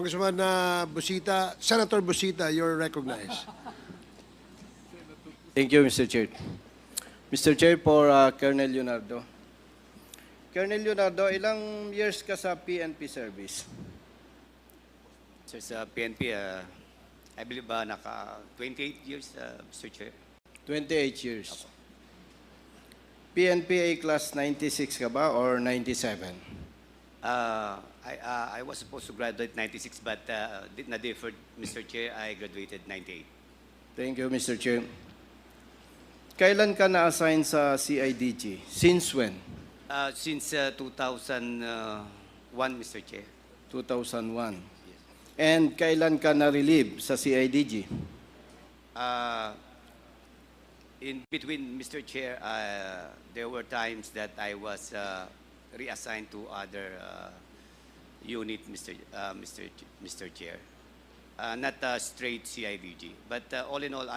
Congressman Bosita, Senator Bosita, you're recognized. Thank you, Mr. Chair. Mr. Chair, for Colonel Leonardo. Colonel Leonardo, ilang years ka sa PNP service? Sir, sa PNP, I believe naka 28 years, Mr. Chair. 28 years. PNPA class 96 ka ba or 97? I was supposed to graduate 96 but did not defer, Mr. Chair. I graduated 98. Thank you, Mr. Chair. Kailan ka na-assign sa CIDG? Since when? Since 2001, Mr. Chair. 2001. And kailan ka na-relieve sa CIDG? In between, Mr. Chair, there were times that I was reassigned to other unit, Mr. Chair. Not straight CIDG, but all in all,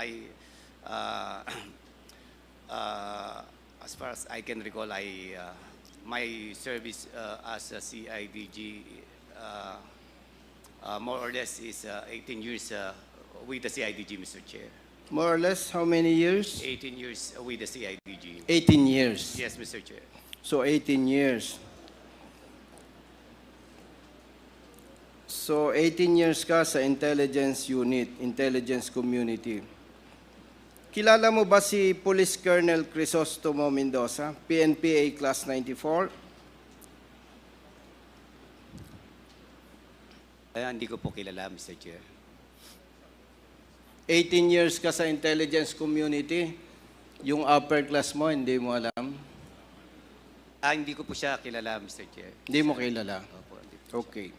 as far as I can recall, my service as a CIDG more or less is 18 years with the CIDG, Mr. Chair. More or less, how many years? 18 years with the CIDG. 18 years. Yes, Mr. Chair. So 18 years. So 18 years ka sa intelligence unit, intelligence community. Kilala mo ba si Police Colonel Crisostomo Mendoza, PNPA class 94? Hindi ko po kilala, Mr. Chair. 18 years ka sa intelligence community, yung upper class mo, hindi mo alam? Hindi ko po siya kilala, Mr. Chair. Hindi mo kilala? Opo, hindi po. Okay.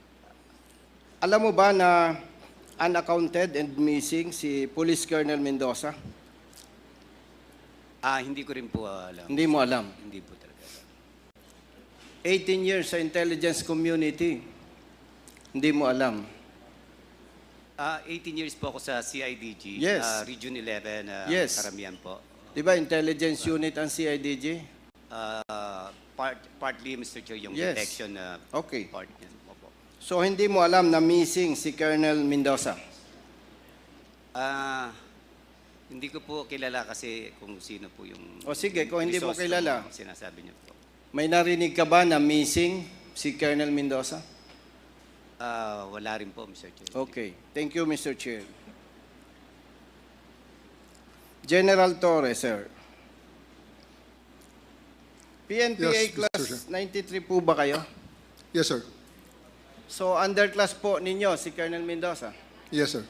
Alam mo ba na unaccounted and missing si Police Colonel Mendoza? Hindi ko rin po alam. Hindi mo alam? Hindi po talaga. 18 years sa intelligence community, hindi mo alam? 18 years po ako sa CIDG. Yes. Region 11, Yes. karamihan po. Di ba intelligence unit ang CIDG? Partly, Mr. Chair, yung Yes. detection Okay. part niya. Opo. So hindi mo alam na missing si Colonel Mendoza? Hindi ko po kilala kasi kung sino po yung... O sige, kung hindi mo resource kilala. na sinasabi niyo po. May narinig ka ba na missing si Colonel Mendoza? Wala rin po, Mr. Chair. Okay. Thank you, Mr. Chair. General Torres, sir. PNPA Yes, Mr. class Chair. 93 po ba kayo? Yes, sir. So underclass po ninyo si Colonel Mendoza? Yes, sir.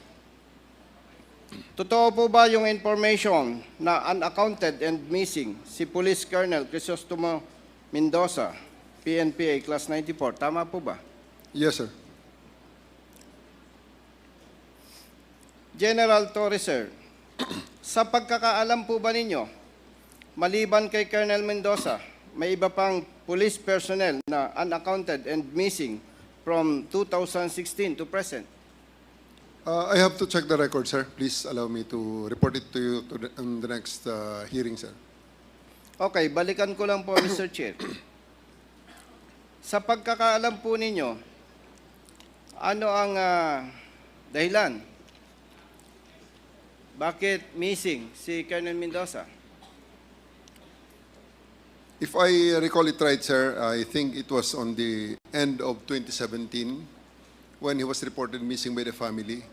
Totoo po ba yung information na unaccounted and missing si Police Colonel Crisostomo Mendoza, PNPA class 94? Tama po ba? Yes, sir. General Torres, sir, sa pagkakaalam po ba ninyo, maliban kay Colonel Mendoza, may iba pang police personnel na unaccounted and missing from 2016 to present? I have to check the record, sir. Please allow me to report it to you on the next hearing, sir. Okay, balikan ko lang po, Mr. Chair. Sa pagkakaalam po ninyo, ano ang dahilan? Bakit missing si Colonel Mendoza? If I recall it right, sir, I think it was on the end of 2017 when he was reported missing by the family.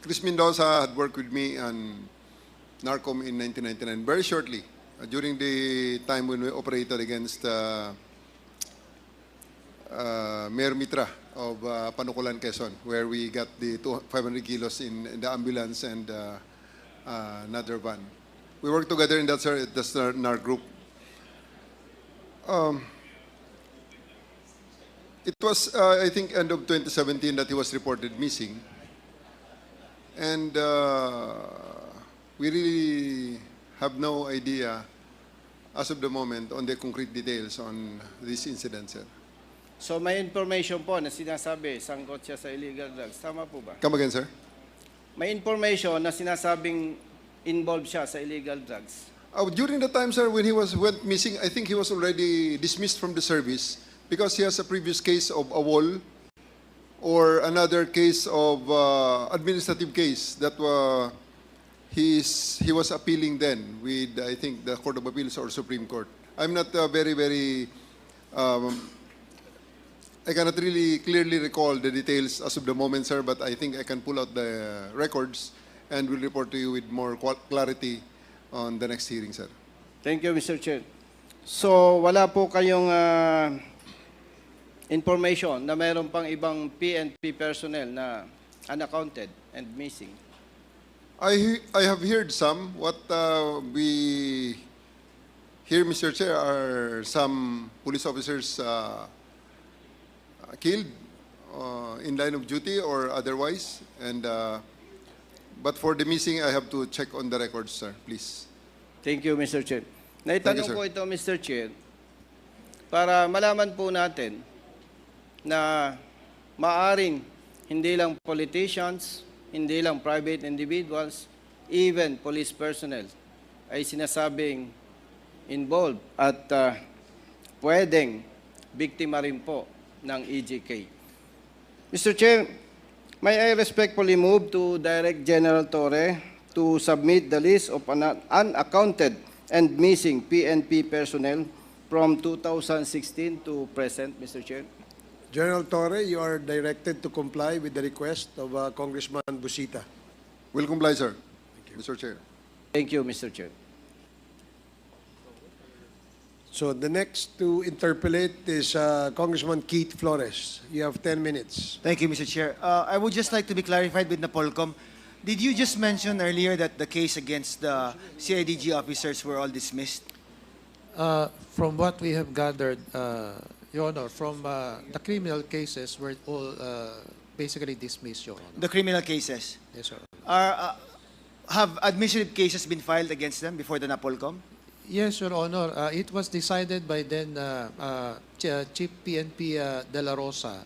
Chris Mendoza had worked with me on NARCOM in 1999, very shortly, during the time when we operated against Mayor Mitra of Panukulan, Quezon, where we got the 500 kilos in the ambulance and another van. We worked together in that, sir, at the NAR group. It was, I think, end of 2017 that he was reported missing. And we really have no idea, as of the moment, on the concrete details on this incident, sir. So may information po na sinasabi, sangkot siya sa illegal drugs. Tama po ba? Come again, sir? May information na sinasabing involved siya sa illegal drugs. During the time, sir, when he went missing, I think he was already dismissed from the service because he has a previous case of a wall or another case of administrative case that he was appealing then with, I think, the Court of Appeals or Supreme Court. I'm not very, I cannot really clearly recall the details as of the moment, sir, but I think I can pull out the records and will report to you with more clarity on the next hearing, sir. Thank you, Mr. Chair. So, wala po kayong information na mayroon pang ibang PNP personnel na unaccounted and missing? I have heard some. What we hear, Mr. Chair, are some police officers killed in line of duty or otherwise. And but for the missing, I have to check on the records, sir. Please. Thank you, Mr. Chair. Thank Naitanong you, sir. ko ito, Mr. Chair, para malaman po natin na maaring hindi lang politicians, hindi lang private individuals, even police personnel ay sinasabing involved at pwedeng biktima rin po ng EJK. Mr. Chair, may I respectfully move to Direct General Torre to submit the list of unaccounted and missing PNP personnel from 2016 to present, Mr. Chair. General Torre, you are directed to comply with the request of Congressman Bosita. Will comply, sir. Mr. Chair. Thank you, Mr. Chair. So the next to interpolate is Congressman Keith Flores. You have 10 minutes. Thank you, Mr. Chair. I would just like to be clarified with Napolcom. Did you just mention earlier that the case against the CIDG officers were all dismissed? From what we have gathered, Your Honor, from the criminal cases were all basically dismissed, Your Honor. The criminal cases? Yes, sir. Have administrative cases been filed against them before the Napolcom? Yes, Your Honor. It was decided by then Chief PNP De La Rosa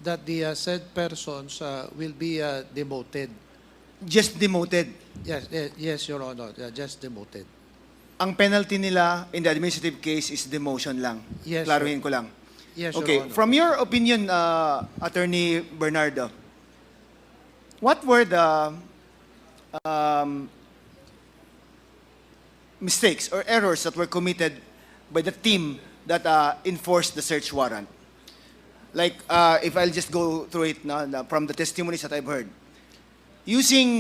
that the said persons will be demoted. Just demoted? Yes, yes, Your Honor. Just demoted. Ang penalty nila in the administrative case is demotion lang. Yes, Klaruhin ko lang. Yes, Okay, Your Honor. from your opinion, Attorney Bernardo, what were the mistakes or errors that were committed by the team that enforced the search warrant? Like, if I'll just go through it now, from the testimonies that I've heard. Using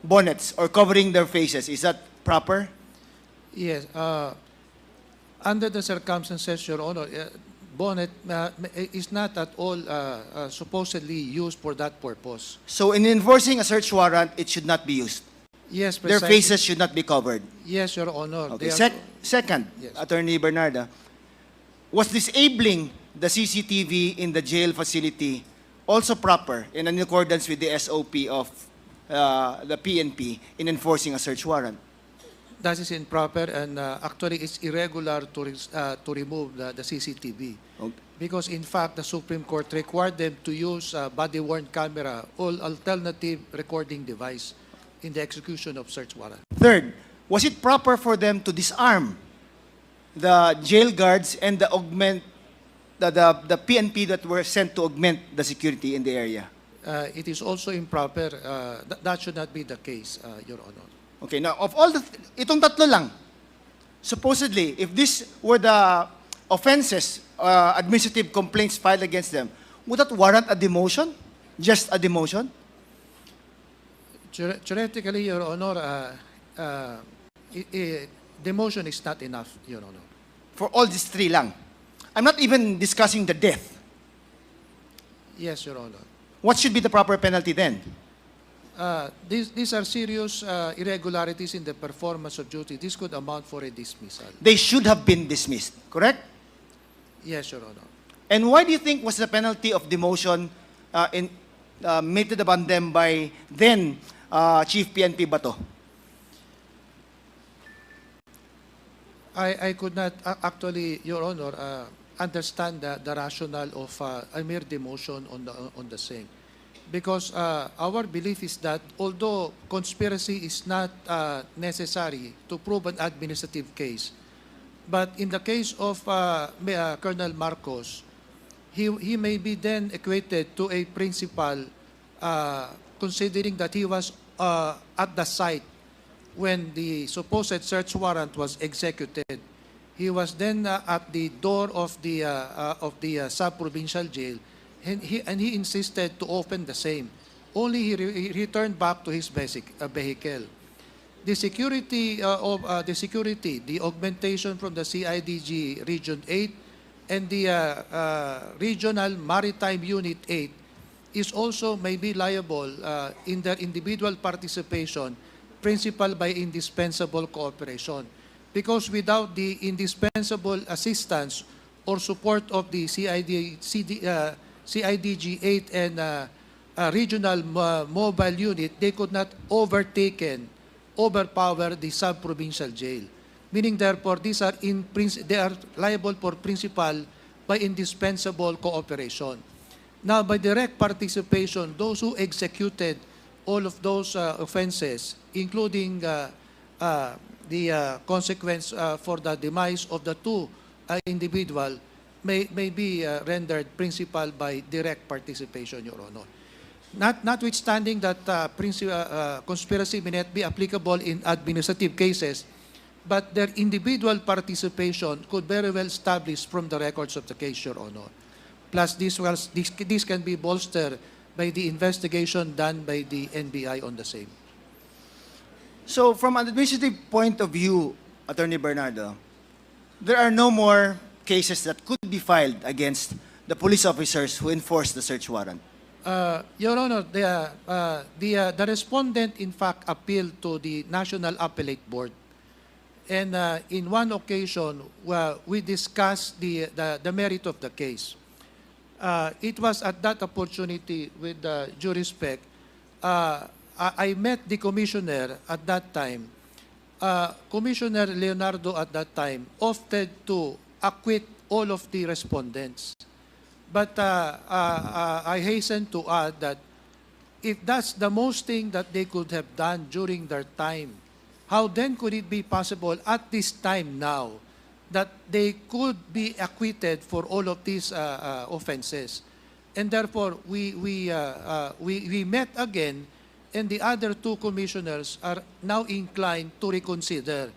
bonnets or covering their faces, is that proper? Yes. Under the circumstances, Your Honor, bonnet is not at all supposedly used for that purpose. So in enforcing a search warrant, it should not be used. Yes, Their precisely. faces should not be covered. Yes, Your Honor. Okay. They are- Second, Yes. Attorney Bernardo, was disabling the CCTV in the jail facility also proper and in accordance with the SOP of the PNP in enforcing a search warrant? That is improper, and actually it's irregular to remove the CCTV. Okay. Because in fact, the Supreme Court required them to use body-worn camera or alternative recording device in the execution of search warrant. Third, was it proper for them to disarm the jail guards and the PNP that were sent to augment the security in the area? It is also improper. That should not be the case, Your Honor. Okay, now of all the itong tatlo lang, supposedly, if this were the offenses, administrative complaints filed against them, would that warrant a demotion? Just a demotion? Theoretically, Your Honor, demotion is not enough, Your Honor. For all these three lang. I'm not even discussing the death. Yes, Your Honor. What should be the proper penalty then? These are serious irregularities in the performance of duty. This could amount for a dismissal. They should have been dismissed, correct? Yes, Your Honor. And why do you think was the penalty of demotion meted upon them by then Chief PNP Bato? I could not actually, Your Honor, understand the rationale of a mere demotion on the same. Because our belief is that although conspiracy is not necessary to prove an administrative case, but in the case of Colonel Marcos, he may be then equated to a principal, considering that he was at the site when the supposed search warrant was executed. He was then at the door of the sub-provincial jail, and he insisted to open the same. Only he returned back to his vehicle. The security the augmentation from the CIDG Region 8 and the Regional Maritime Unit 8 is also may be liable in their individual participation, principal by indispensable cooperation. Because without the indispensable assistance or support of the CIDG 8 and Regional Mobile Unit, they could not overpower the sub-provincial jail. Meaning, therefore, they are liable for principal by indispensable cooperation. Now, by direct participation, those who executed all of those offenses, including the consequence for the demise of the two individual, may be rendered principal by direct participation, Your Honor. Notwithstanding that conspiracy may not be applicable in administrative cases, but their individual participation could very well establish from the records of the case, Your Honor. Plus, this can be bolstered by the investigation done by the NBI on the same. So from an administrative point of view, Attorney Bernardo, there are no more cases that could be filed against the police officers who enforced the search warrant. Your Honor, the respondent in fact appealed to the National Appellate Board. And in one occasion, we discussed the merit of the case. It was at that opportunity, with due respect, I met the commissioner at that time. Commissioner Leonardo at that time opted to acquit all of the respondents. But I hasten to add that if that's the most thing that they could have done during their time, how then could it be possible at this time now that they could be acquitted for all of these offenses? And therefore, we met again, and the other two commissioners are now inclined to reconsider,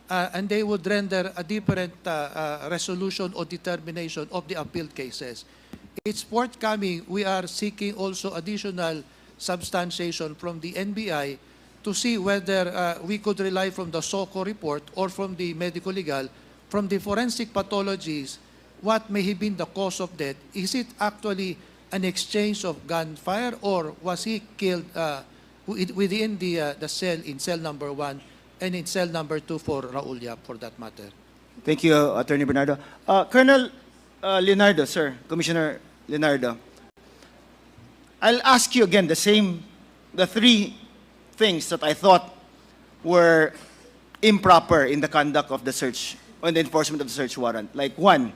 and they would render a different resolution or determination of the appealed cases. It's forthcoming. We are seeking also additional substantiation from the NBI to see whether we could rely from the SOCO report or from the medical legal, from the forensic pathologies, what may have been the cause of death. Is it actually an exchange of gunfire, or was he killed within the cell, in cell number 1 and in cell number 2 for Raul Yap, for that matter? Thank you, Attorney Bernardo. Colonel Leonardo, sir, Commissioner Leonardo, I'll ask you again the three things that I thought were improper in the conduct of the search, on the enforcement of the search warrant. Like, one,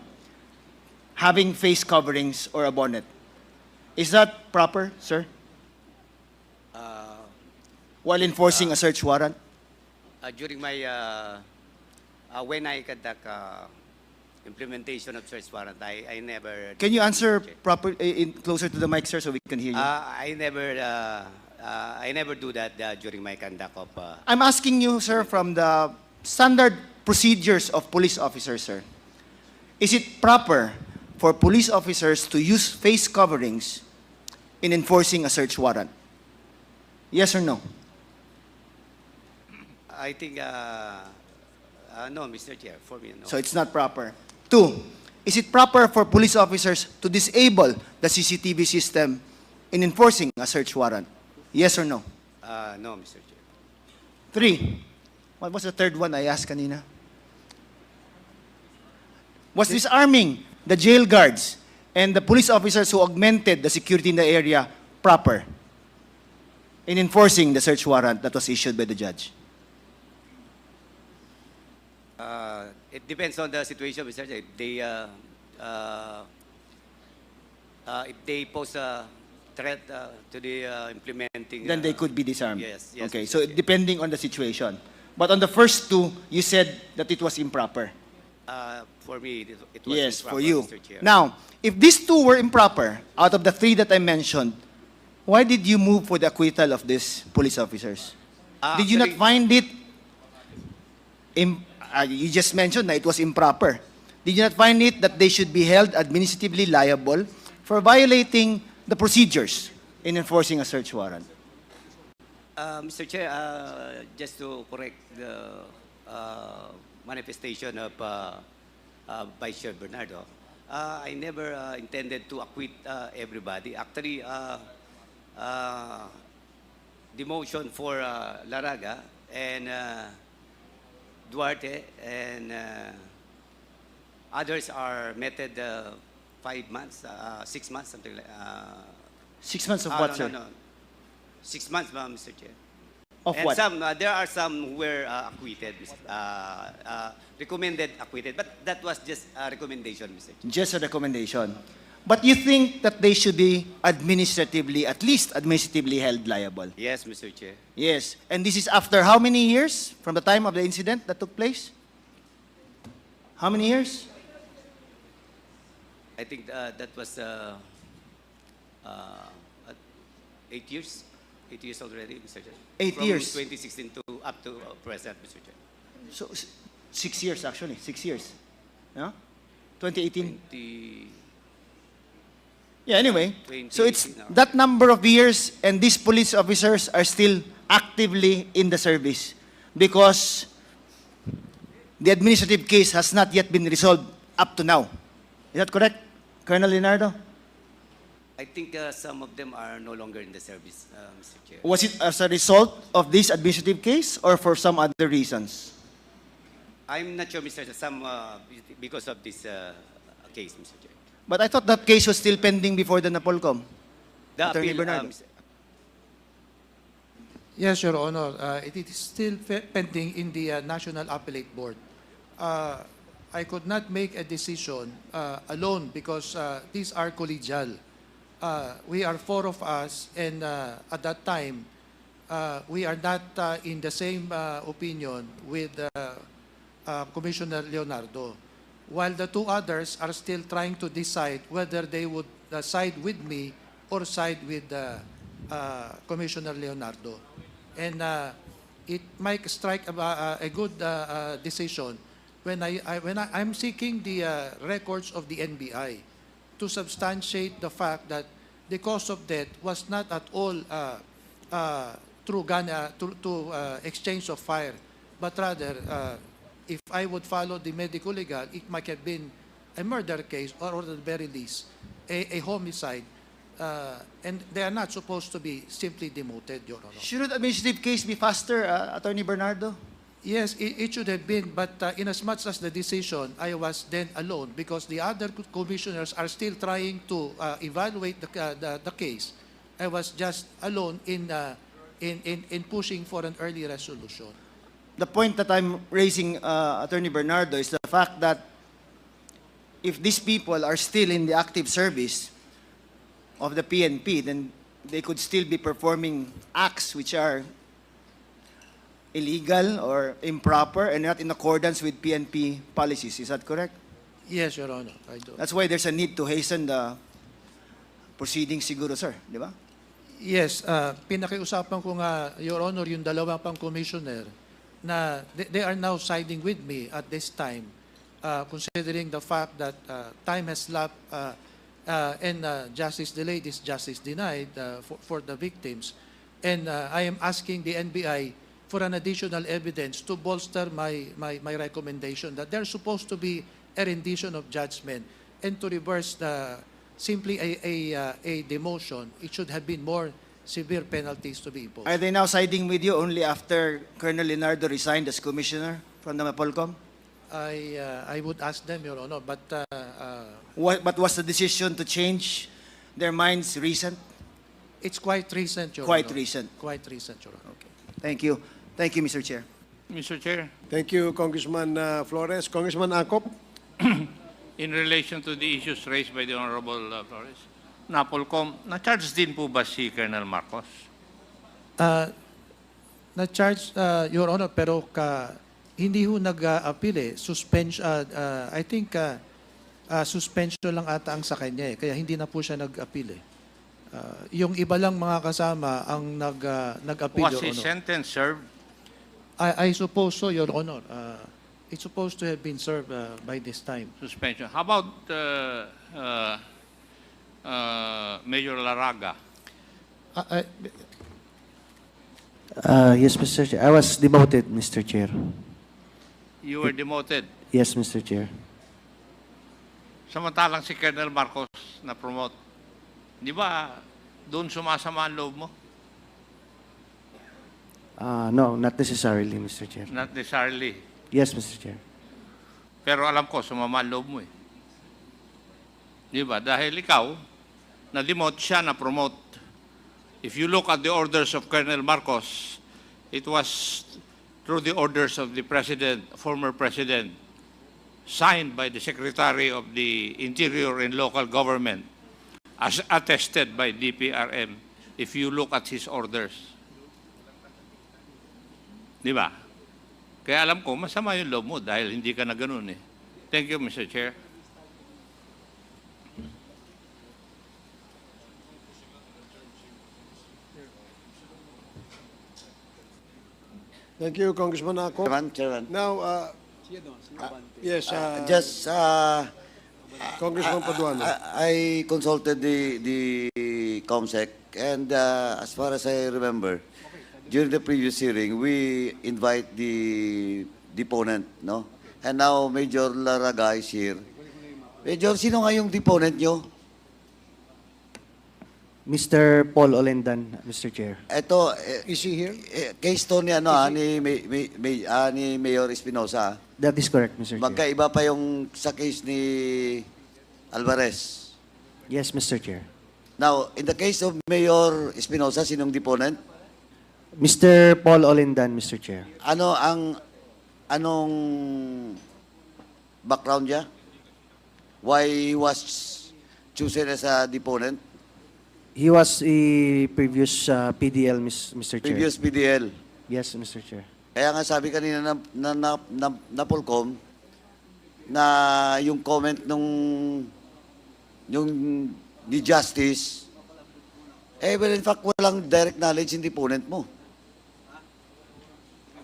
having face coverings or a bonnet. Is that proper, sir? While enforcing a search warrant? During my, when I conduct implementation of search warrant, I never... Can you answer closer to the mic, sir, so we can hear you? I never do that during my conduct of... I'm asking you, sir, from the standard procedures of police officers, sir. Is it proper for police officers to use face coverings in enforcing a search warrant? Yes or no? I think, no, Mr. Chair, for me, no. So it's not proper. Two, is it proper for police officers to disable the CCTV system in enforcing a search warrant? Yes or no? No, Mr. Chair. Three, what was the third one I asked kanina? Was disarming the jail guards and the police officers who augmented the security in the area proper in enforcing the search warrant that was issued by the judge? It depends on the situation, Mr. Chair. If they pose a threat to the implementing... Then they could be disarmed. Yes, yes. Okay, Mr. so Chair. depending on the situation. But on the first two, you said that it was improper. For me, it was Yes, improper, for you. Mr. Chair. Now, if these two were improper, out of the three that I mentioned, why did you move for the acquittal of these police officers? Did you not Actually, find it, you just mentioned that it was improper. Did you not find it that they should be held administratively liable for violating the procedures in enforcing a search warrant? Mr. Chair, just to correct the manifestation of Vice Chair Bernardo, I never intended to acquit everybody. Actually, the motion for Laraga and Duarte and others are meted 5 months, 6 months, something like. 6 months of what, no, sir? no, no. 6 months, Mr. Chair. Of And what? some, there are some who were acquitted, recommended acquitted, but that was just a recommendation, Mr. Chair. Just a recommendation. But you think that they should be administratively, at least administratively held liable? Yes, Mr. Chair. Yes. And this is after how many years from the time of the incident that took place? How many years? I think that was 8 years. 8 years already, Mr. Chair. 8 years. From 2016 to up to present, Mr. Chair. So 6 years actually, 6 years. Yeah? 2018. 20, Yeah, anyway. So it's 2018 now. that number of years and these police officers are still actively in the service because the administrative case has not yet been resolved up to now. Is that correct, Colonel Leonardo? I think some of them are no longer in the service, Mr. Chair. Was it as a result of this administrative case or for some other reasons? I'm not sure, Mr. Chair, some because of this case, Mr. Chair. But I thought that case was still pending before the Napolcom. The Attorney appeal, Bernardo. Yes, Your Honor. It is still pending in the National Appellate Board. I could not make a decision alone because these are collegial. We are 4 of us, and at that time, we are not in the same opinion with Commissioner Leonardo, while the 2 others are still trying to decide whether they would side with me or side with Commissioner Leonardo. And it might strike a good decision when I'm seeking the records of the NBI to substantiate the fact that the cause of death was not at all through exchange of fire, but rather, if I would follow the medical legal, it might have been a murder case or at the very least, a homicide. And they are not supposed to be simply demoted, Your Honor. Should the administrative case be faster, Attorney Bernardo? Yes, it should have been, but in as much as the decision, I was then alone because the other commissioners are still trying to evaluate the case. I was just alone in pushing for an early resolution. The point that I'm raising, Attorney Bernardo, is the fact that if these people are still in the active service of the PNP, then they could still be performing acts which are illegal or improper and not in accordance with PNP policies. Is that correct? Yes, Your Honor, I do. That's why there's a need to hasten the proceedings siguro, sir. Di ba? Yes, pinakiusapan ko nga, Your Honor, yung 2 pang commissioner na they are now siding with me at this time, considering the fact that time has lapsed and justice delayed is justice denied for the victims. And I am asking the NBI for an additional evidence to bolster my recommendation that there's supposed to be a rendition of judgment and to reverse simply a demotion. It should have been more severe penalties to be imposed. Are they now siding with you only after Colonel Leonardo resigned as commissioner from the Mapolcom? I would ask them, Your Honor, but But was the decision to change their minds recent? it's quite recent, Your Quite Honor. recent. Quite recent, Your Honor. Okay. Thank you. Thank you, Mr. Chair. Mr. Chair, Thank you, Congressman Flores. Congressman Acop? in relation to the issues raised by the Honorable Flores, Napolcom, na-charge din po ba si Colonel Marcos? Na-charge, Your Honor, pero hindi ho nag-appeal eh. I think suspension lang ata ang sa kanya eh. Kaya hindi na po siya nag-appeal eh. Yung iba lang mga kasama ang nag-appeal, Was Your his Honor. sentence served? I suppose so, Your Honor. It's supposed to have been served by this time. Suspension. How about Major Laraga? Yes, Mr. Chair. I was demoted, Mr. Chair. You were demoted. Yes, Mr. Chair. Samantalang si Colonel Marcos na-promote. Di ba doon sumasama ang loob mo? No, not necessarily, Mr. Chair. Not necessarily. Yes, Mr. Chair. Pero alam ko, sumama ang loob mo eh. Di ba? Dahil ikaw, na-demote siya, na-promote. If you look at the orders of Colonel Marcos, it was through the orders of the President, former President, signed by the Secretary of the Interior and Local Government, as attested by DPRM, if you look at his orders. Di ba? Kaya alam ko, masama yung loob mo dahil hindi ka na ganun eh. Thank you, Mr. Chair. Thank you, Congressman Ako. Chairman. Now, yes, Just, Congressman Paduano. I consulted the COMSEC, and as far as I remember, during the previous hearing, we invite the deponent, no? And now Major Laraga is here. Major, sino nga yung deponent nyo? Mr. Paul Olendan, Mr. Chair. Ito, Is he here? case to ni, ni Mayor Espinosa. That is correct, Mr. Chair. Magkaiba pa yung sa case ni Alvarez. Yes, Mr. Chair. Now, in the case of Mayor Espinosa, sinong deponent? Mr. Paul Olendan, Mr. Chair. Anong background niya? Why he was chosen as a deponent? He was a previous PDL, Mr. Chair. Previous PDL. Yes, Mr. Chair. Kaya nga sabi kanina na Polcom na yung comment yung ni Justice, well, in fact, walang direct knowledge yung deponent mo.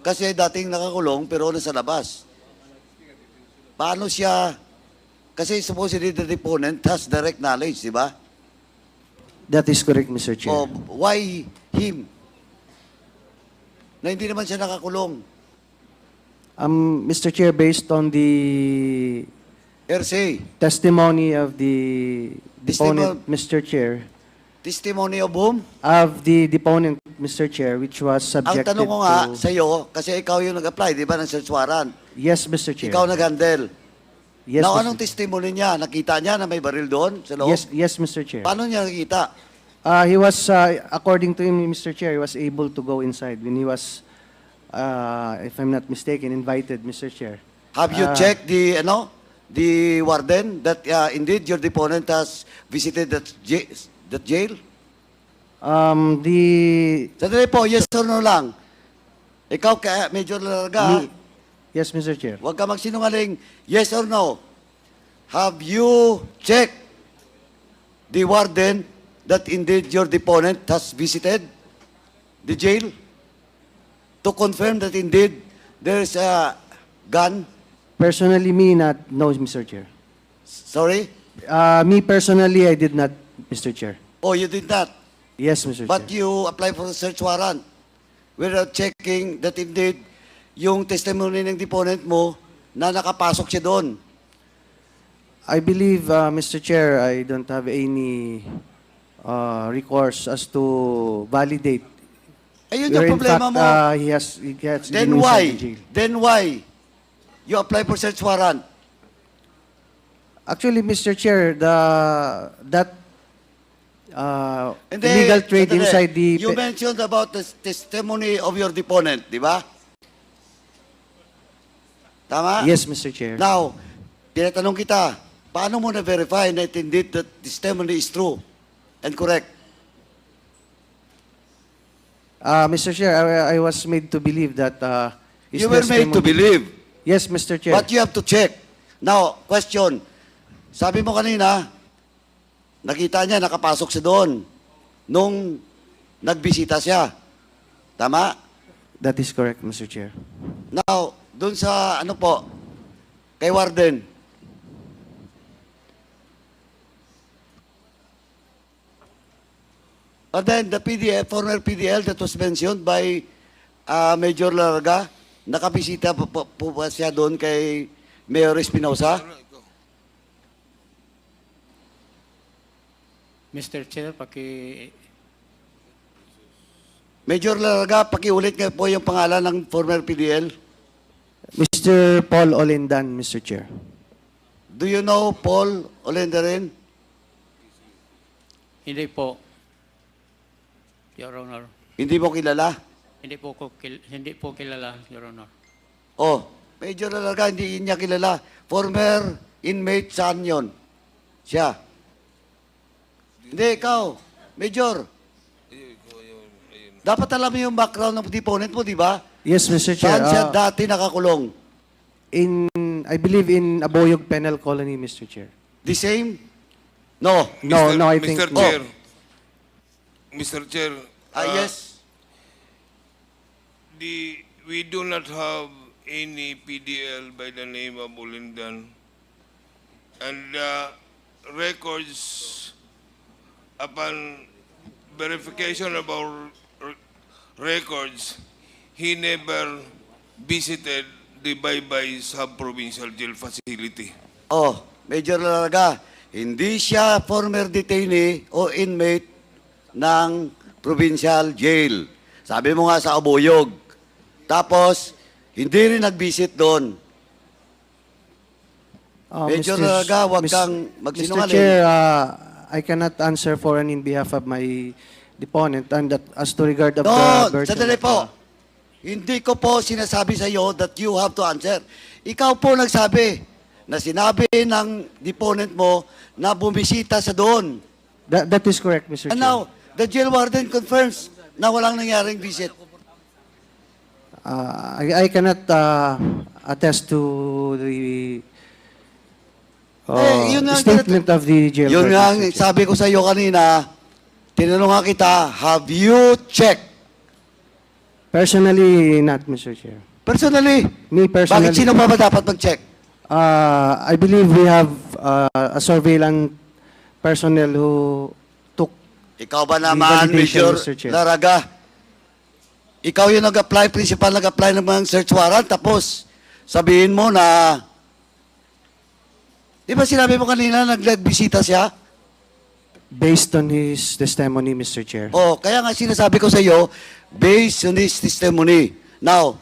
Kasi dating nakakulong pero nasa labas. Paano siya, kasi supposedly the deponent has direct knowledge, di ba? That is correct, Mr. Chair. O why him? Na hindi naman siya nakakulong. Mr. Chair, based on the Hearsay. testimony of the deponent, Mr. Chair, Testimony of whom? of the deponent, Mr. Chair, which was Ang subjected tanong ko nga to... sa iyo, kasi ikaw yung nag-apply, di ba, ng search warrant? Yes, Mr. Chair. Ikaw nag-handle. Yes, Now, Mr. anong testimony niya? Nakita niya na may baril doon sa loob? Yes, Mr. Chair. Paano niya nakita? He was, according to him, Mr. Chair, he was able to go inside when he was, if I'm not mistaken, invited, Mr. Chair. Have you checked the warden that indeed your deponent has visited that jail? Sandali po, yes or no lang. Ikaw, Major Larga, Yes, Mr. Chair. huwag ka magsinungaling. Yes or no? Have you checked the warden that indeed your deponent has visited the jail to confirm that indeed there's a gun? Personally, no, Mr. Chair. Sorry? Me personally, I did not, Mr. Chair. Oh, you did not. Yes, Mr. But Chair. you applied for a search warrant without checking that indeed yung testimony ng deponent mo na nakapasok siya doon. I believe, Mr. Chair, I don't have any recourse as to validate. Ayun Where yung in problema fact, mo. he has Then been inside why? the jail. Then why? You apply for search warrant. Actually, Mr. Chair, that And then, illegal trade sandali, inside the... You mentioned about the testimony of your deponent, di ba? Tama? Yes, Mr. Chair. Now, tinatanong kita, paano mo na-verify na indeed that testimony is true and correct? Mr. Chair, I was made to believe that his You were made to testimony. believe. Yes, Mr. Chair. But you have to check. Now, question. Sabi mo kanina, nakita niya, nakapasok siya doon nung nagbisita siya. Tama? That is correct, Mr. Chair. Now, doon sa ano po, kay Warden. And then the PDL, former PDL that was mentioned by Major Larga, nakabisita po ba siya doon kay Mayor Espinosa? Mr. Chair, Major Larga, pakiulit nga po yung pangalan ng former PDL. Mr. Paul Olindan, Mr. Chair. Do you know Paul Olendarin? Hindi po, Your Honor. Hindi mo kilala? Hindi po kilala, Your Honor. Oh, Major Larga, hindi niya kilala. Former inmate, saan yun? Siya. Hindi, ikaw. Major. Dapat alam mo yung background ng deponent mo, di ba? Yes, Mr. Chair. Saan siya dati nakakulong? I believe in Aboyog Penal Colony, Mr. Chair. The same? No. No, I think Mr. no. Chair. Mr. Chair. Yes. We do not have any PDL by the name of Ulindan. And records upon verification of our records, he never visited the Baybay Sub-Provincial Jail Facility. Oh, Major Larga, hindi siya former detainee o inmate ng provincial jail. Sabi mo nga sa Aboyog. Tapos, hindi rin nag-visit doon. Medyo Larga, wag kang Mr. magsinungaling. Chair, I cannot answer for and in behalf of my deponent and that as to regard of No, the version sandali of, po. Hindi ko po sinasabi sa iyo that you have to answer. Ikaw po nagsabi na sinabi ng deponent mo na bumisita sa doon. that is correct, Mr. And Chair. now, the jail warden confirms na walang nangyaring visit. I cannot attest to the Yun nga ang statement of the jail. Yun guard, nga, Mr. Chair. sabi ko sa iyo kanina, tinanong nga kita, have you checked? Personally, not, Mr. Chair. Personally? Me personally. Bakit sino pa ba dapat mag-check? I believe we have a surveillance personnel who took Ikaw ba the naman, validation, Major Mr. Chair. Laraga? Ikaw yung nag-apply, principal nag-apply ng mga search warrant, tapos sabihin mo na, di ba sinabi mo kanina, nagbisita siya? Based on his testimony, Mr. Chair. Oh, kaya nga sinasabi ko sa iyo, based on his testimony. Now,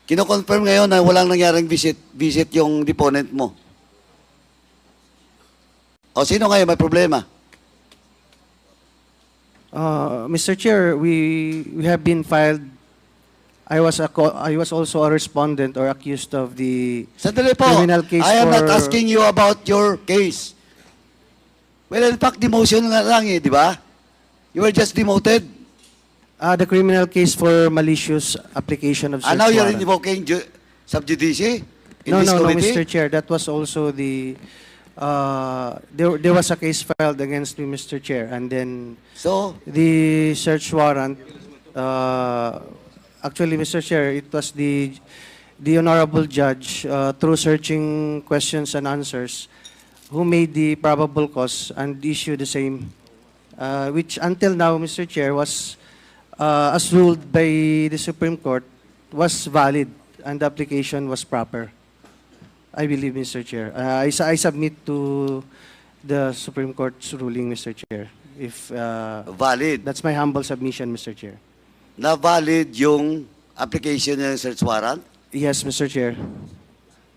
kino-confirm ngayon na walang nangyaring visit yung deponent mo. O, sino ngayon may problema? Mr. Chair, we have been filed. I was also a respondent or accused of the Sandali po, criminal case I am not for- asking you about your case. Well, in fact, demotion nga lang eh, di ba? You were just demoted. the criminal case for malicious application of search And now you're warrant. invoking sub judice in No, this no, committee? Mr. Chair. That was also the there was a case filed against me, Mr. Chair, and then So, the search warrant. Actually, Mr. Chair, it was the honorable judge through searching questions and answers who made the probable cause and issued the same, which until now, Mr. Chair, was as ruled by the Supreme Court, was valid and the application was proper. I believe, Mr. Chair. I submit to the Supreme Court's ruling, Mr. Chair. If valid. that's my humble submission, Mr. Chair. Na valid yung application ng search warrant? Yes, Mr. Chair.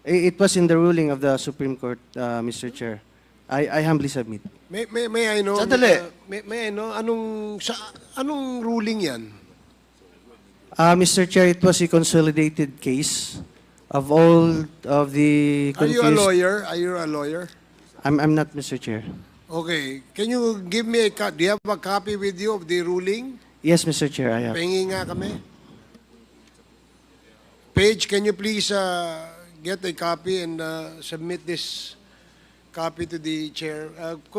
It was in the ruling of the Supreme Court, Mr. Chair. I humbly submit. May I know? Sandali. May I know anong ruling 'yan? Mr. Chair, it was a consolidated case of all of the Are you a confused- lawyer? Are you a lawyer? I'm not, Mr. Chair. Okay. Can you give me do you have a copy with you of the ruling? Yes, Mr. Chair, I have. Pahingi nga kami. Paige, can you please get a copy and submit this copy to the chair?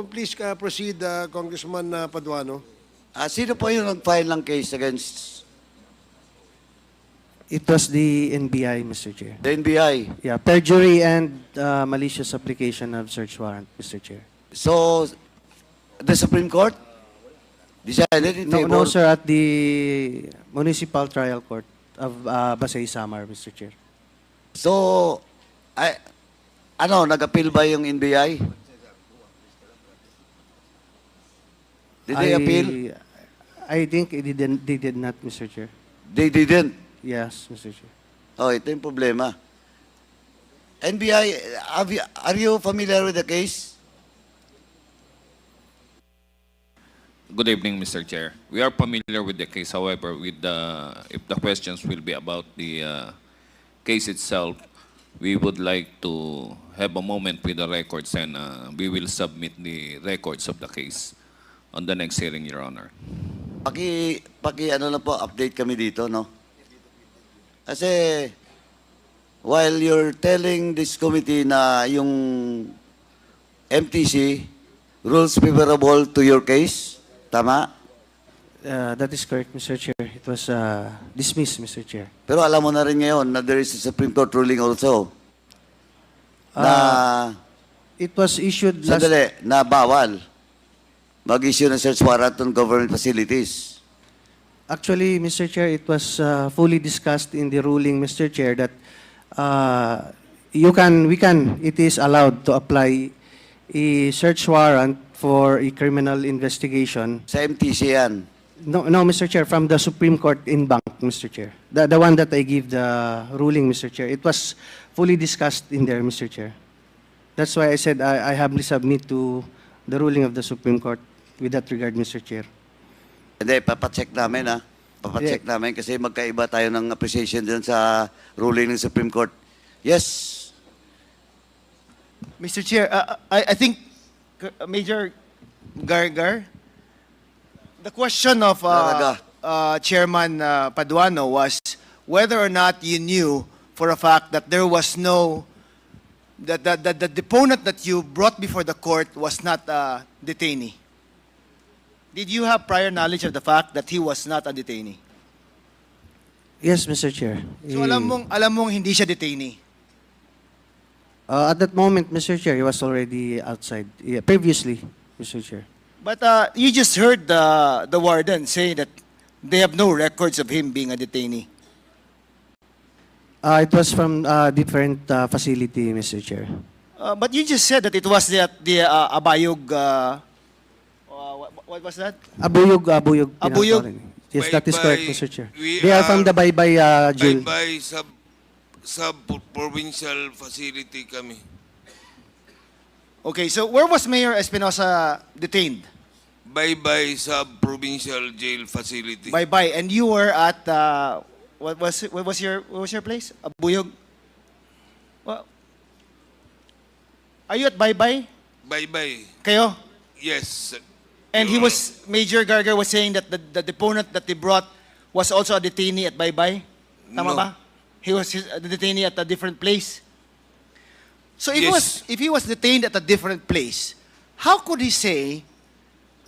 Please proceed, Congressman Paduano. Sino po yung nag-file ng case against It was the NBI, Mr. Chair. the NBI? Yeah, perjury and malicious application of search warrant, Mr. Chair. So, the Supreme Court decided in No, favor? no, sir, at the Municipal Trial Court of Basay Samar, Mr. Chair. So, nag-appeal ba yung NBI? Did they appeal? I think they did not, Mr. Chair. They didn't. Yes, Mr. Chair. Oh, ito yung problema. NBI, are you familiar with the case? Good evening, Mr. Chair. We are familiar with the case, however, if the questions will be about the case itself, we would like to have a moment with the records and we will submit the records of the case on the next hearing, Your Honor. Ano lang po, update kami dito, no? Kasi, while you're telling this committee na yung MTC rules favorable to your case, tama? That is correct, Mr. Chair. It was dismissed, Mr. Chair. Pero alam mo na rin ngayon na there is a Supreme Court ruling also na It was issued last... sandali, na bawal mag-issue ng search warrant on government facilities. Actually, Mr. Chair, it was fully discussed in the ruling, Mr. Chair, that it is allowed to apply a search warrant for a criminal investigation. Sa MTC yan. No, Mr. Chair, from the Supreme Court in bank, Mr. Chair. The one that I give the ruling, Mr. Chair. It was fully discussed in there, Mr. Chair. That's why I said I humbly submit to the ruling of the Supreme Court with that regard, Mr. Chair. Hindi, papacheck namin ha. Papacheck namin kasi magkaiba tayo ng appreciation dyan sa ruling ng Supreme Court. Yes. Mr. Chair, I think Major Gargar, the question of Chairman Paduano was whether or not you knew for a fact that there was that the deponent that you brought before the court was not a detainee. Did you have prior knowledge of the fact that he was not a detainee? Yes, Mr. Chair. So alam mong hindi siya detainee. At that moment, Mr. Chair, he was already outside. Yeah, previously, Mr. Chair. But you just heard the warden say that they have no records of him being a detainee. It was from a different facility, Mr. Chair. But you just said that it was the Abayog. What was that? Abuyog. Abuyog. Yes, that is correct, Mr. Chair. We They are from the Baybay jail. Baybay sub-provincial facility kami. Okay, so where was Mayor Espinosa detained? Baybay sub-provincial jail facility. Bye-bye. And you were at what was your place? Abuyog. Well, are you at Bye-bye? Baybay. Kayo? Yes. And Major Gargar was saying that the deponent that they brought was also a detainee at Bye-bye? Tama No. ba? He was a detainee at a different place? So Yes. if he was detained at a different place, how could he say,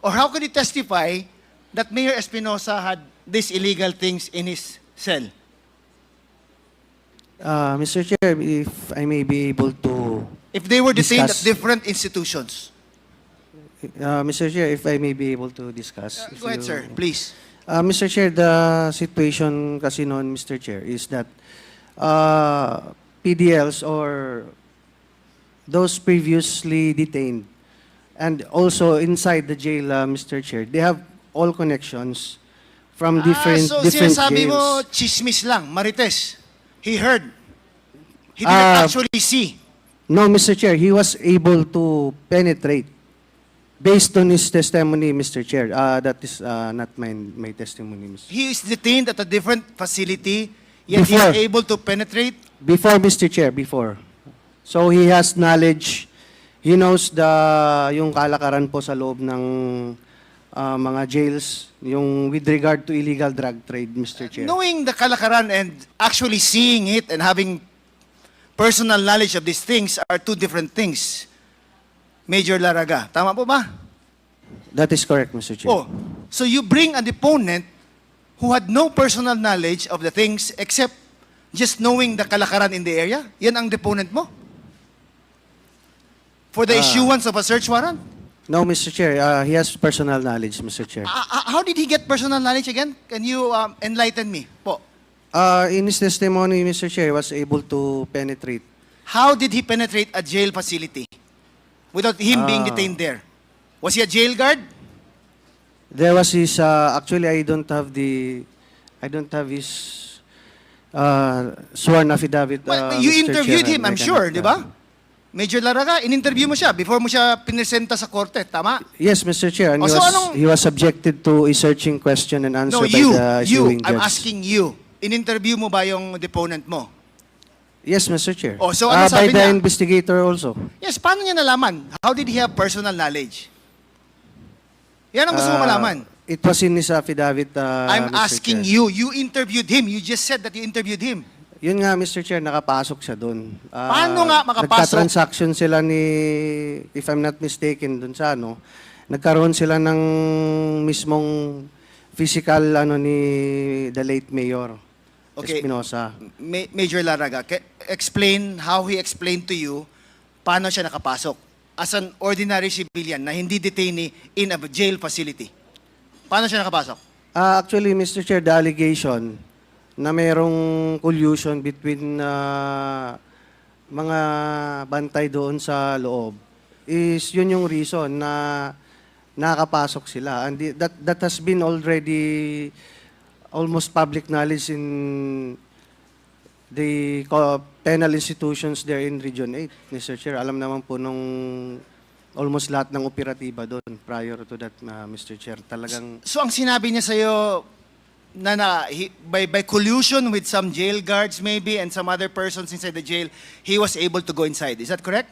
or how could he testify that Mayor Espinosa had these illegal things in his cell? Mr. Chair, if I may be able to If they were detained discuss. at different institutions? Mr. Chair, if I may be able to discuss. If Go ahead, you- sir, please. Mr. Chair, the situation kasi noon, Mr. Chair, is that PDLs or those previously detained and also inside the jail, Mr. Chair, they have all connections from different so different sinasabi mo, jails. chismis lang, marites. He heard. He didn't actually see. No, Mr. Chair, he was able to penetrate based on his testimony, Mr. Chair. That is not my testimony, Mr. He is detained at a different facility, yet he Before. is able to penetrate. Before, Mr. Chair, before. So he has knowledge. He knows yung kalakaran po sa loob ng mga jails, yung with regard to illegal drug trade, Mr. Chair. Knowing the kalakaran and actually seeing it and having personal knowledge of these things are two different things. Major Laraga, tama po ba? That is correct, Mr. Chair. Oh, so you bring a deponent who had no personal knowledge of the things except just knowing the kalakaran in the area? Yan ang deponent mo? For the issuance of a search warrant? No, Mr. Chair. He has personal knowledge, Mr. Chair. How did he get personal knowledge again? Can you enlighten me po? In his testimony, Mr. Chair, he was able to penetrate. How did he penetrate a jail facility without him being detained there? Was he a jail guard? There was his, actually, I don't have his sworn affidavit, Well, you Mr. interviewed Chair, him, and I I'm sure, cannot, di ba? Major Laraga, in-interview mo siya before mo siya pinesenta sa korte, tama? Yes, Mr. Chair, and Oh, so anong- he was subjected to a searching question and answer No, by the issuing I'm judge. asking you. In-interview mo ba yung deponent mo? Yes, Mr. Chair. Oh, so ano by sabi the niya? investigator also. Yes, paano niya nalaman? How did he have personal knowledge? Yan ang gusto mo malaman. It was in his affidavit, I'm Mr. asking Chair. you. You interviewed him. You just said that you interviewed him. Yun nga, Mr. Chair, nakapasok siya doon. Paano nga makapasok? Nagka-transaction sila ni, if I'm not mistaken, doon sa ano, nagkaroon sila ng mismong physical ni the late Mayor Okay. Espinosa. Major Laraga, explain how he explained to you paano siya nakapasok as an ordinary civilian na hindi detainee in a jail facility. Paano siya nakapasok? Actually, Mr. Chair, the allegation na mayroong collusion between mga bantay doon sa loob is yun yung reason na nakakapasok sila. And that has been already almost public knowledge in the penal institutions there in Region 8, Mr. Chair. Alam naman po nung almost lahat ng operatiba doon prior to that, Mr. Chair. Talagang So ang sinabi niya sa'yo by collusion with some jail guards maybe and some other persons inside the jail, he was able to go inside. Is that correct?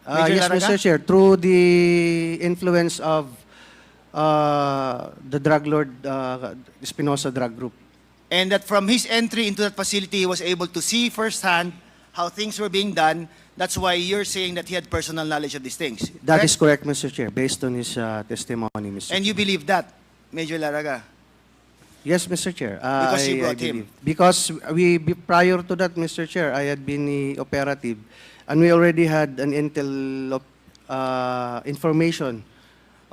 Major yes, Laraga? Mr. Chair. Through the influence of the drug lord Espinosa Drug Group. And that from his entry into that facility, he was able to see firsthand how things were being done. That's why you're saying that he had personal knowledge of these things. That is correct, Mr. Chair, based on his testimony, Mr. And you believe that, Major Laraga? Yes, Mr. Chair. Because you brought I him. believe. Because prior to that, Mr. Chair, I had been operative, and we already had an intel information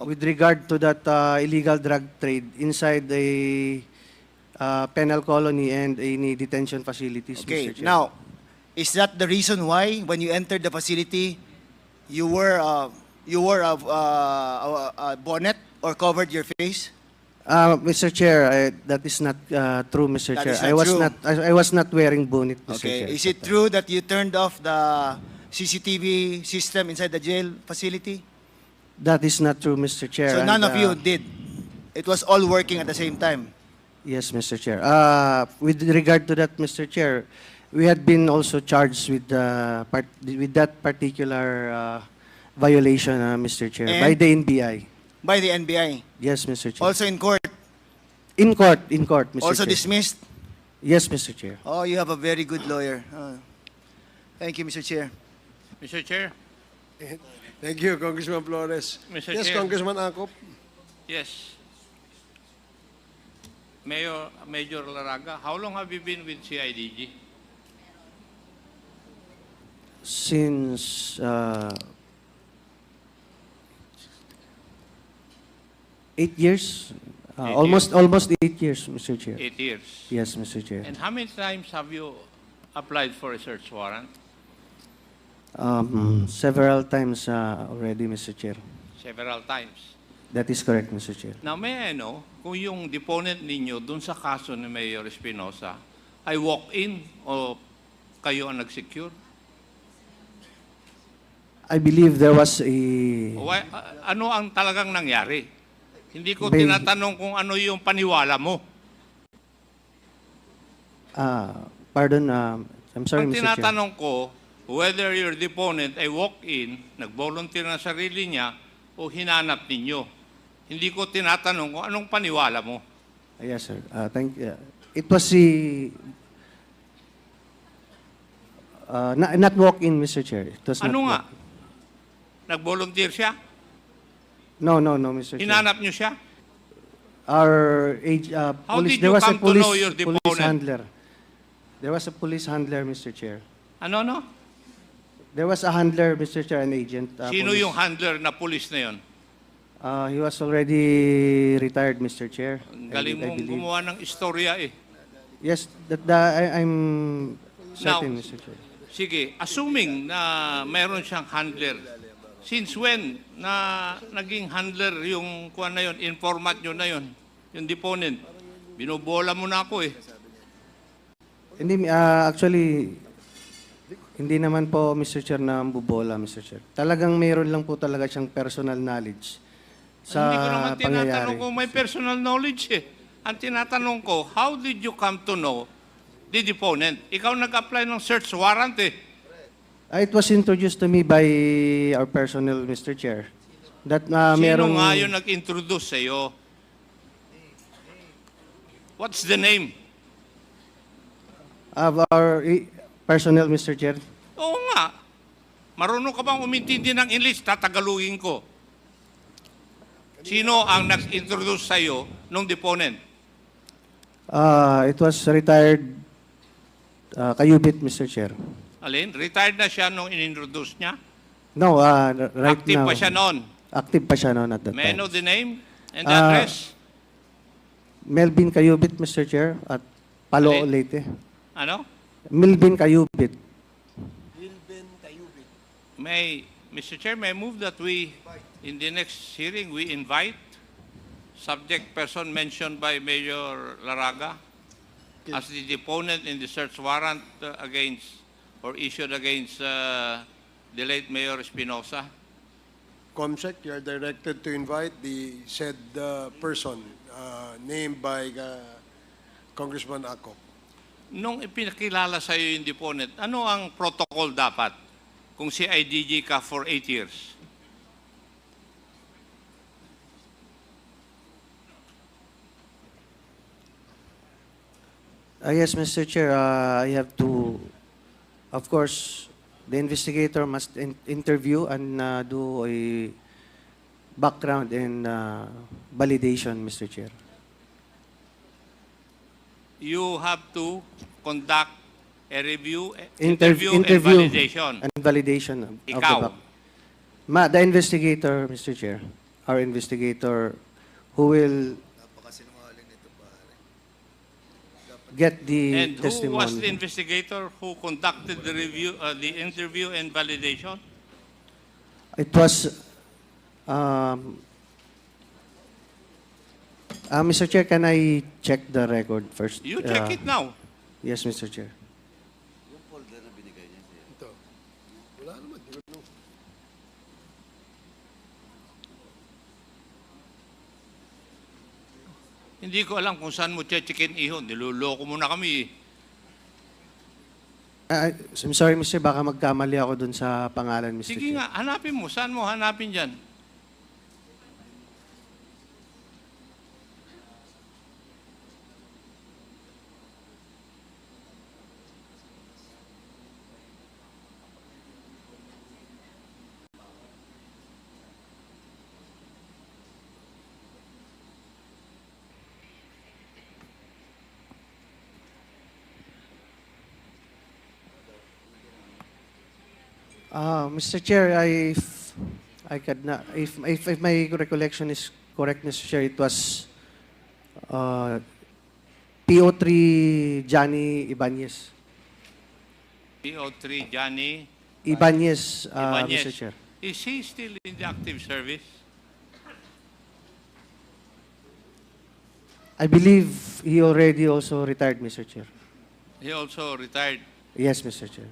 with regard to that illegal drug trade inside a penal colony and any detention facilities, Okay, Mr. Chair. now, is that the reason why when you entered the facility, you wore a bonnet or covered your face? Mr. Chair, that is not true, Mr. That Chair. is not true. I was not wearing bonnet, Mr. Okay, Chair. is it true that you turned off the CCTV system inside the jail facility? That is not true, Mr. Chair. So and, none of you did. It was all working at the same time. Yes, Mr. Chair. With regard to that, Mr. Chair, we had been also charged with that particular violation, Mr. Chair, And? by the NBI. By the NBI. Yes, Mr. Chair. Also in court. In court, Mr. Also Chair. dismissed. Yes, Mr. Chair. Oh, you have a very good lawyer. Thank you, Mr. Chair. Mr. Chair? Thank you, Congressman Flores. Mr. Yes, Chair. Congressman Akop. Yes. Major Laraga, how long have you been with CIDG? Since 8 years, 8 almost 8 years, Mr. Chair. 8 years. Yes, Mr. Chair. And how many times have you applied for a search warrant? Several times already, Mr. Chair. Several times. That is correct, Mr. Chair. Now, may I know kung yung deponent ninyo dun sa kaso ni Mayor Espinosa ay walk-in o kayo ang nag-secure? I believe there was a... Ano ang talagang nangyari? Hindi ko May- tinatanong kung ano yung paniwala mo. Pardon, I'm sorry, Ang Mr. Chair. tinatanong ko, whether your deponent ay walk-in, nag-volunteer na sarili niya, o hinanap ninyo. Hindi ko tinatanong kung anong paniwala mo. Yes, sir. Thank you. It was the not walk-in, Mr. Chair. It was Ano not nga? walk-in. Nag-volunteer siya? No, Mr. Chair. Hinanap niyo siya? Our How police, did there you was a come to know your police deponent? handler. There was a police handler, Mr. Chair. Ano, no? There was a handler, Mr. Chair, an agent. Sino police. yung handler na pulis na yon? He was already retired, Mr. Chair. Ang galing I mong believe. gumawa ng istorya eh. Yes, I'm certain, Mr. Chair. Sige, assuming na mayroon siyang handler, since when na naging handler yung kuha na yon, informant nyo na yon, yung deponent? Binobola mo na ako eh. Hindi, actually, hindi naman po, Mr. Chair, na bubola, Mr. Chair. Talagang mayroon lang po talaga siyang personal knowledge sa Hindi ko naman tinatanong pangyayari. kung may personal knowledge eh. Ang tinatanong ko, how did you come to know the deponent? Ikaw nag-apply ng search warrant eh. It was introduced to me by our personnel, Mr. Chair. That Sino mayroong nga yung nag-introduce sa iyo? What's the name? of our personnel, Mr. Chair. Oo nga. Marunong ka bang umintindi ng English? Tatagalugin ko. Sino ang nag-introduce sa iyo nung deponent? It was retired Kayubit, Mr. Chair. Alin? Retired na siya nung in-introduce niya? No, right Active now. pa siya noon? Active pa siya noon at that May I time. know the name and the address? Melvin Kayubit, Mr. Chair, at Palo Alin? Leyte. Ano? Melvin Kayubit. Mr. Chair, may I move that we, in the next hearing, we invite subject person mentioned by Mayor Laraga as the deponent in the search warrant against or issued against the late Mayor Espinosa. Comsec, you are directed to invite the said person named by Congressman Akop. Nung ipinakilala sa iyo yung deponent, ano ang protocol dapat kung si IDG ka for 8 years? Yes, Mr. Chair, I have to, of course, the investigator must interview and do a background and validation, Mr. Chair. You have to conduct a review, Interview and validation. and validation of the Ikaw. the investigator, Mr. Chair, our investigator who will get the And who testimony. was the investigator who conducted the review, the interview and validation? It was, Mr. Chair, can I check the record first? You check it now. Yes, Mr. Chair. Wala naman. Hindi ko alam kung saan mo checkin ihon. Niloloko mo na kami. I'm sorry, Mr. Baka magkamali ako dun sa pangalan, Mr. Sige Chair. nga, hanapin mo. Saan mo hanapin dyan? Mr. Chair, I could not, if my recollection is correct, Mr. Chair, it was PO3 Johnny Ibanez. PO3 Johnny Ibanez, Ibanez. Mr. Chair. Is he still in the active service? I believe he already also retired, Mr. Chair. He also retired. Yes, Mr. Chair.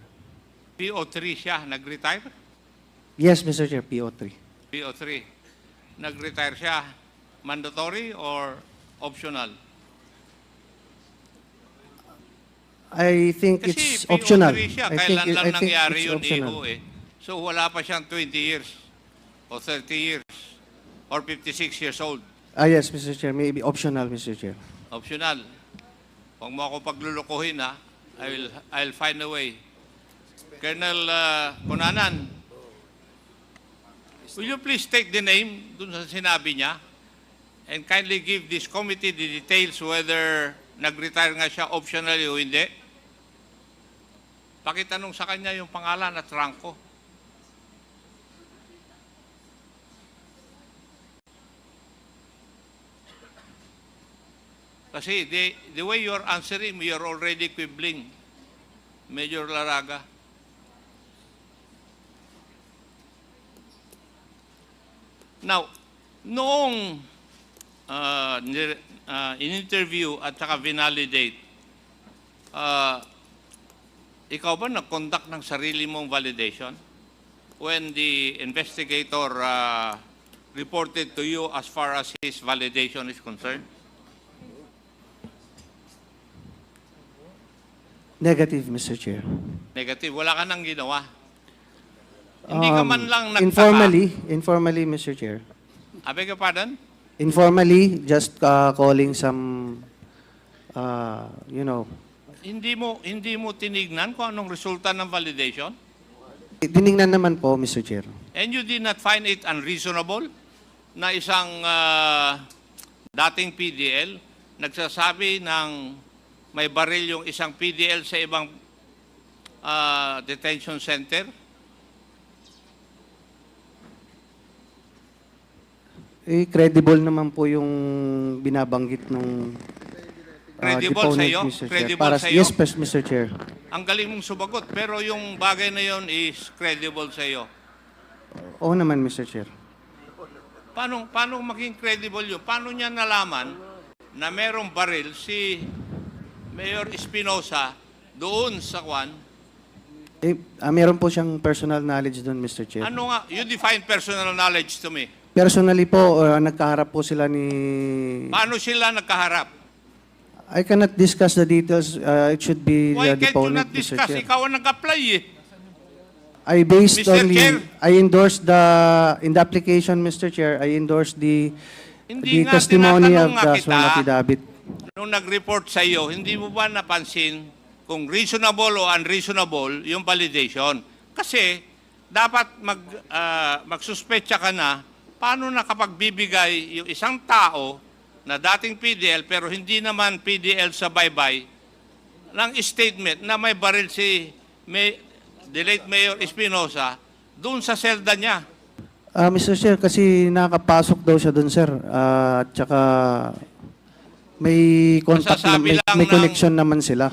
PO3 siya, nag-retire? Yes, Mr. Chair, PO3. PO3. Nag-retire siya, mandatory or optional? I think Kasi it's PO3 optional. siya, I kailan think, lang I think nangyari it's yun optional. iho eh. So wala pa siyang 20 years o 30 years. or 56 years old? Yes, Mr. Chair. Maybe optional, Mr. Chair. Optional. Huwag mo ako paglulukuhin, ha? I'll find a way. Colonel Kunanan, will you please take the name dun sa sinabi niya and kindly give this committee the details whether nag-retire nga siya optionally o hindi? Pakitanong sa kanya yung pangalan at rangko. Kasi the way you're answering, you're already quibbling, Major Laraga. Now, noong in-interview at saka vinalidate, ikaw ba nag-conduct ng sarili mong validation when the investigator reported to you as far as his validation is concerned? Negative, Mr. Chair. Negative. Wala ka nang ginawa. Hindi ka man lang Informally, Mr. Chair. I beg your pardon? Informally, just calling some, Hindi mo tinignan kung anong resulta ng validation? tiningnan naman po, Mr. Chair. And you did not find it unreasonable na isang dating PDL nagsasabi ng may baril yung isang PDL sa ibang detention center? Credible naman po yung binabanggit nung Credible sa iyo? Mr. Chair. Credible sa iyo? Yes, Mr. Chair. Ang galing mong sumagot, pero yung bagay na yon is credible sa iyo. Oo naman, Mr. Chair. Paano maging credible yun? Paano niya nalaman na merong baril si Mayor Espinosa doon sa Kwan? Meron po siyang personal knowledge doon, Mr. Chair. Ano nga? You define personal knowledge to me. Personally po, nagkaharap po sila ni... Paano sila nagkaharap? I cannot discuss the details. It should be Why the can't you deponent, not Mr. discuss? Chair. Ikaw ang nag-apply eh. I based Mr. only... Chair? I endorsed in the application, Mr. Chair, I endorsed the Hindi nga, testimony of tinatanong nga the kita, sworn affidavit. nung nag-report sa iyo, hindi mo ba napansin kung reasonable o unreasonable yung validation? Kasi dapat magsuspecha ka na paano nakapagbibigay yung isang tao na dating PDL pero hindi naman PDL sa baybay ng statement na may baril si the late Mayor Espinosa doon sa selda niya. Mr. Chair, kasi nakapasok daw siya doon, sir. At saka may contact, may connection naman sila.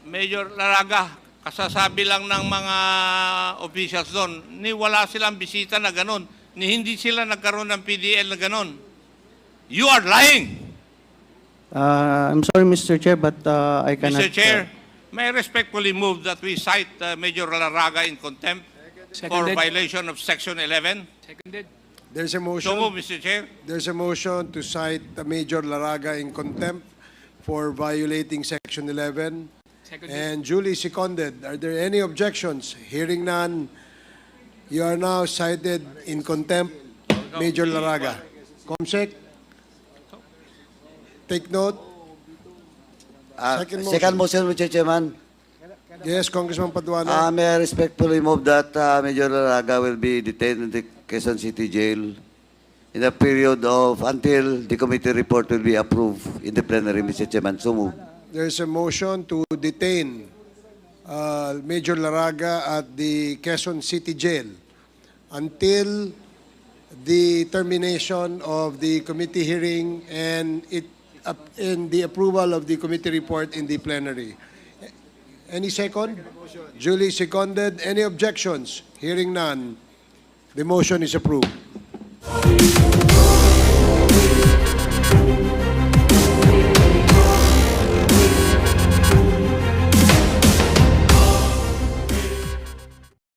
Major Laraga, kasasabi lang ng mga officials doon, ni wala silang bisita na ganun, ni hindi sila nagkaroon ng PDL na ganun. You are lying! I'm sorry, Mr. Chair, but I cannot... Mr. Chair, may I respectfully move that we cite Major Laraga in contempt for violation of Section 11. Seconded. There's a motion. So move, Mr. Chair. There's a motion to cite Major Laraga in contempt for violating Section 11 and duly seconded. Are there any objections? Hearing none, you are now cited in contempt, Major Laraga. Comsec, take note. Second motion, Mr. Chairman. Yes, Congressman Paduano. May I respectfully move that Major Laraga will be detained in the Quezon City Jail in a period of until the committee report will be approved in the plenary, Mr. Chairman. So move. There's a motion to detain Major Laraga at the Quezon City Jail until the termination of the committee hearing and the approval of the committee report in the plenary. Any second? Duly seconded. Any objections? Hearing none. The motion is approved.